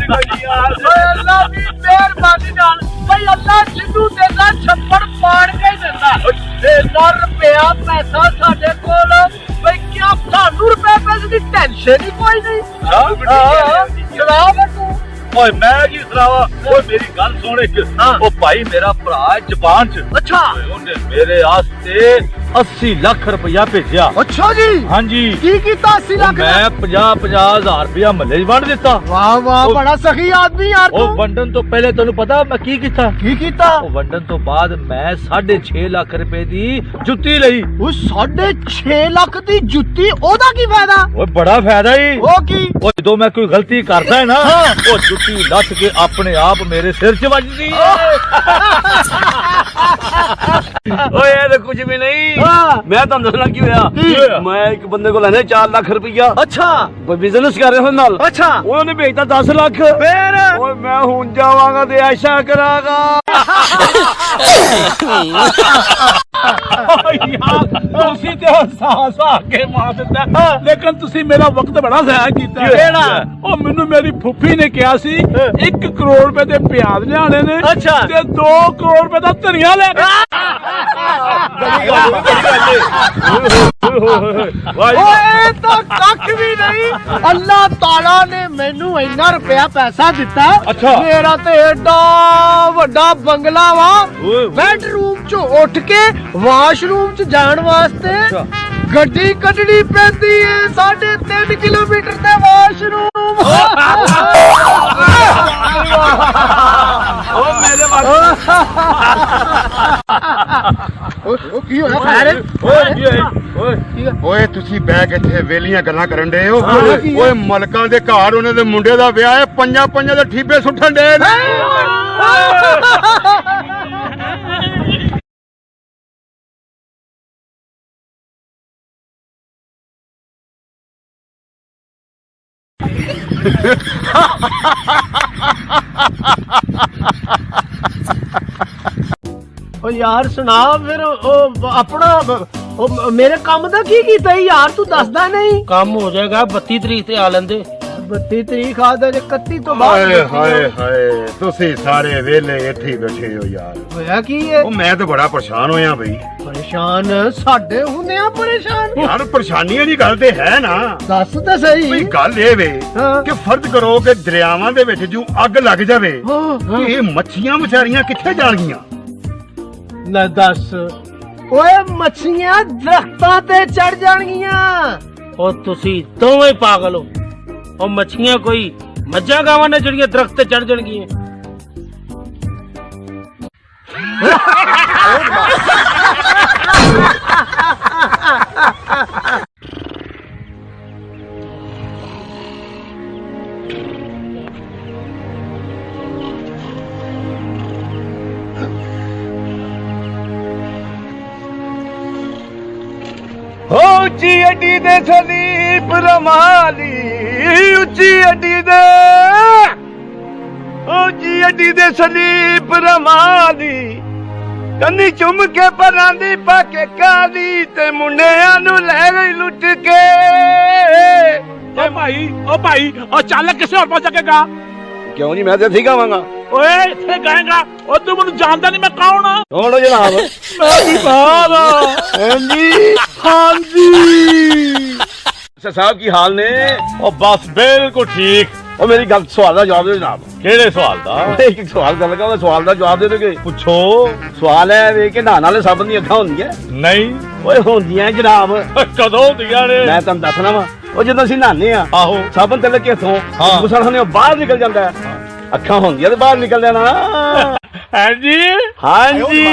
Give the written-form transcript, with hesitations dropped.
अल्लाह दी मेहरबानी नाल भाई अल्लाह जिन्नू देना छप्पड़ पाड़ के देता इन्ना रुपया पैसा साडे कोल भाई क्या सानू रुपए पैसे की टेंशन ही कोई नहीं जनाब तू ओए मैं की सुनावा ओए मेरी गल सुन एक ओ भाई मेरा भरा जापान च अच्छा ओने मेरे वास्ते 80 लाख रुपया भेजा अच्छा जी हां जी की कीता 80 लाख मैं 50,000 रुपया महल्ले वंड दिता वाह वाह बड़ा सखी आदमी यार ओ वंडन तो पहले तैनू पता मैं की कीता ओ वंडन तो बाद मैं 6.5 लाख रुपए दी जुत्ती लई ओ 6.5 लाख दी जुत्ती ओदा की फायदा ओए बड़ा फायदा ही ओ की ओ जो मैं कोई गलती करदा है ना ओ जुत्ती लट के अपने आप मेरे सिर च वजदी है ओए ये तो कुछ भी नहीं मैं तुम दसना की होया मैं एक बंदे को लेने 4 लाख रुपया अच्छा बिजनेस कर रहे हो नाल अच्छा उन्होंने भेजता 10 लाख फिर ओए मैं हुन जावांगा ते ऐसा करागा ਤੁਸੀਂ ਤੇ ਹੱਸਾ ਕੇ ਮਾਰ ਦਿੰਦਾ ਲੇਕਿਨ ਤੁਸੀਂ ਮੇਰਾ ਵਕਤ ਬੜਾ ਜ਼ਾਇਆ ਕੀਤਾ ਕਿਹੜਾ ਉਹ ਮੈਨੂੰ ਮੇਰੀ ਫੁੱਫੀ ਨੇ ਕਿਹਾ ਸੀ 1 ਕਰੋੜ ਰੁਪਏ ਦੇ ਪਿਆਜ਼ ਲਿਆਣੇ ਨੇ ਅੱਛਾ ਤੇ 2 ਕਰੋੜ ਰੁਪਏ ਦਾ ਧਨੀਆ ਲੈ ਕੇ ਓਏ ਤਾਂ ਕੱਖ ਵੀ ਨਹੀਂ ਅੱਲਾਹ ਤਾਲਾ ਨੇ ਮੈਨੂੰ ਇੰਨਾ ਰੁਪਇਆ ਪੈਸਾ ਦਿੱਤਾ ਅੱਛਾ ਮੇਰਾ ਤੇ ਏਡਾ ਵੱਡਾ ਬੰਗਲਾ ਵਾ ਬੈਡਰੂਮ ਚੋਂ ਉੱਠ ਕੇ ਵਾਸ਼ਰੂਮ ਚ ਜਾਣ ਵਾਸਤੇ ਗੱਡੀ ਕੱਢਣੀ ਪੈਂਦੀ ਏ 3.5 ਕਿਲੋਮੀਟਰ ਤੇ ਵਾਸ਼ਰੂਮ ओ मेरे ਉਹ ਕੀ ਹੋਇਆ ਖੈਰ ਓਏ ਤੁਸੀਂ ਬਹਿ ਕੇ ਇੱਥੇ ਵੇਲੀਆਂ ਗੱਲਾਂ ਕਰਨ ਡੇ ਹੋ ਹਾਂ, ਕੀ ਹੈ? ਓਏ ਮਲਕਾਂ ਦੇ ਘਰ ਉਹਨਾਂ ਦੇ ਮੁੰਡੇ ਦਾ ਵਿਆਹ ਹੈ ਪੰਜਾਂ ਦੇ ਠੀਬੇ ਸੁੱਟਣ ਡੇ ਨੇ ਓ ਯਾਰ ਸੁਣਾ ਫਿਰ ਉਹ ਆਪਣਾ ਉਹ ਮੇਰੇ ਕੰਮ ਦਾ ਕੀ ਕੀਤਾ ਯਾਰ ਤੂੰ ਦੱਸਦਾ ਨਹੀਂ काम हो जाएगा 32 तारीख से आ लेंदे 32 ਤਰੀਕ ਆ ਦੇ 31 ਤੋਂ ਬਾਅਦ ਹਾਏ ਹਾਏ ਹਾਏ ਤੁਸੀਂ ਸਾਰੇ ਵੇਲੇ ਇੱਥੇ ਹੀ ਬੈਠੇ ਹੋ ਯਾਰ ਹੋਇਆ ਕੀ ਹੈ ਉਹ ਮੈਂ ਤਾਂ ਬੜਾ ਪਰੇਸ਼ਾਨ ਹੋਇਆ ਬਈ ਪਰੇਸ਼ਾਨ ਸਾਡੇ ਹੁੰਦੇ ਆ ਪਰੇਸ਼ਾਨ ਯਾਰ ਪਰੇਸ਼ਾਨੀ ਵਾਲੀ ਗੱਲ ਤੇ ਹੈ ਨਾ ਦੱਸ ਤਾਂ ਬਈ ਸਹੀ ਗੱਲ ਇਹ ਵੇ ਹਾਂ। ਕਿ ਫਰਜ਼ ਕਰੋ ਕਿ ਦਰਿਆਵਾਂ ਦੇ ਵਿੱਚ ਜੂ ਅੱਗ ਲੱਗ ਜਾਵੇ ਹਾਂ ਇਹ ਮੱਛੀਆਂ ਵਿਚਾਰੀਆਂ ਕਿੱਥੇ ਜਾਣਗੀਆਂ ਲੈ ਦੱਸ ਓਏ ਮੱਛੀਆਂ ਦਰਖਤਾਂ ਤੇ ਚੜ ਜਾਣਗੀਆਂ और तुसी दोवें पागल हो और मच्छियां कोई मज्जा गावां ने जड़ियां दरख्त ते चढ़ जाणगियां ਉੱਚੀ ਅੱਡੀ ਦੇ ਸਲੀਪ ਰਮਾਲੀ ਉੱਚੀ ਅੱਡੀ ਦੇ ਉੱਚੀ ਅੱਡੀ ਦੇ ਸਲੀਪ ਰਮਾਲੀ ਕੰਨੀ ਚੁੰਮ ਕੇ ਪਰਾਂ ਦੀ ਪਾ ਕੇ ਕਾਲੀ ਤੇ ਮੁੰਡਿਆਂ ਨੂੰ ਲੈ ਗਈ ਲੁੱਟ ਕੇ ओ भाई और चालक किसे और पहुंच सकेगा क्यों नहीं मैं तो ठीक गावांगा ओए इथे गाएगा और तू मुझे जानता नहीं मैं कौन हूं कौन हो जनाब मैं बीमार हाँ जी हां जी अच्छा साहब की हाल ने ओ बस बिल्कुल ठीक और मेरी गल सवाल का जवाब दो जनाब केड़े सवाल दा एक सवाल कर लगा मैं सवाल का जवाब दे दोगे पूछो सवाल है वे कि नहाने वाले साबन दी अखां होंदियां नहीं ओए होंदियां जनाब कदों होंदियां ने मैं तुम दसना वा ਉਹ ਜਦੋਂ ਅਸੀਂ ਨਹਾਉਂਦੇ ਆ ਆਹੋ ਸਾਬਣ ਤੇ ਲੱਗੇ ਤੋਂ ਗੁਸਲ ਖਾਨੇ ਬਾਹਰ ਨਿਕਲ ਜਾਂਦਾ ਹੈ ਅੱਖਾਂ ਹੁੰਦੀਆਂ ਤੇ ਬਾਹਰ ਨਿਕਲ ਜਾਣਾ ਹਾਂਜੀ ਹਾਂਜੀ